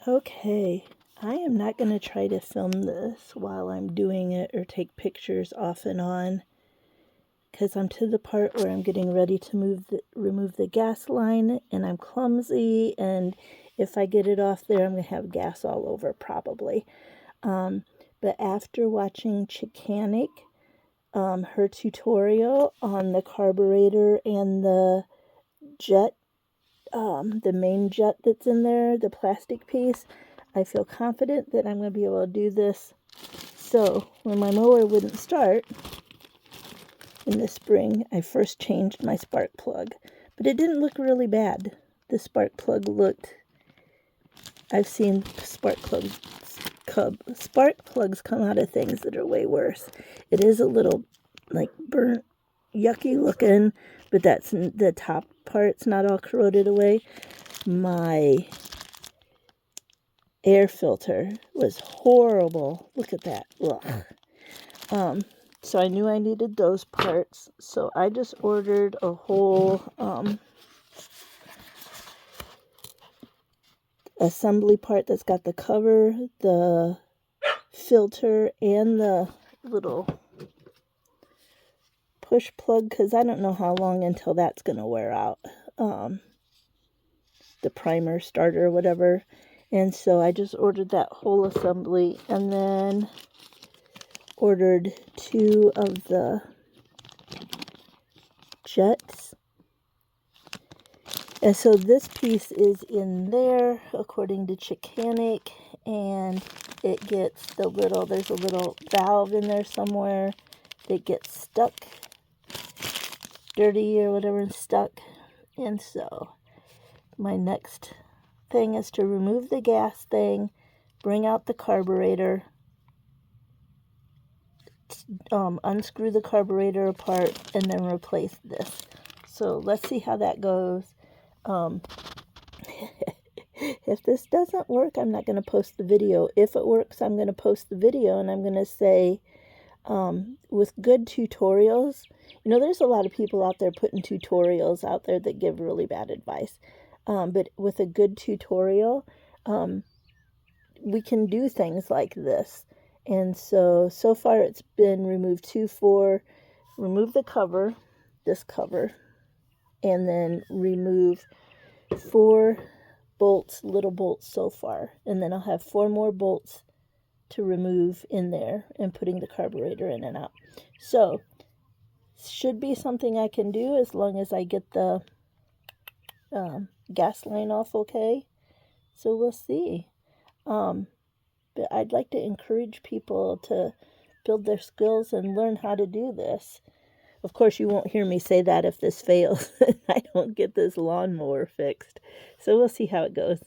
Okay, I am not going to try to film this while I'm doing it or take pictures off and on, because I'm to the part where I'm getting ready to remove the gas line, and I'm clumsy, and if I get it off there, I'm going to have gas all over probably. But after watching Chickanic, her tutorial on the carburetor and the jet, the main jet that's in there, the plastic piece, I feel confident that I'm going to be able to do this. So when my mower wouldn't start in the spring, I first changed my spark plug, but it didn't look really bad. The spark plug looked, I've seen spark plugs come out of things that are way worse. It is a little like burnt, yucky looking, but that's the top part's not all corroded away. My air filter was horrible. Look at that. Ugh. So I knew I needed those parts. So I just ordered a whole assembly part that's got the cover, the filter, and the little push plug, because I don't know how long until that's going to wear out. The primer starter or whatever. And so I just ordered that whole assembly, and then ordered 2 of the jets. And so this piece is in there according to Chickanic, and it gets there's a little valve in there somewhere that gets stuck, dirty or whatever, and stuck. And so my next thing is to remove the gas thing, bring out the carburetor, unscrew the carburetor apart, and then replace this. So let's see how that goes. If this doesn't work, I'm not going to post the video. If it works, I'm going to post the video, and I'm going to say, with good tutorials, there's a lot of people out there putting tutorials out there that give really bad advice. But with a good tutorial, we can do things like this. And so far it's been remove the cover, this cover, and then remove 4 bolts, little bolts so far. And then I'll have 4 more bolts to remove in there and putting the carburetor in and out. So should be something I can do as long as I get the gas line off okay. So we'll see. But I'd like to encourage people to build their skills and learn how to do this. Of course, you won't hear me say that if this fails and I don't get this lawnmower fixed. So we'll see how it goes.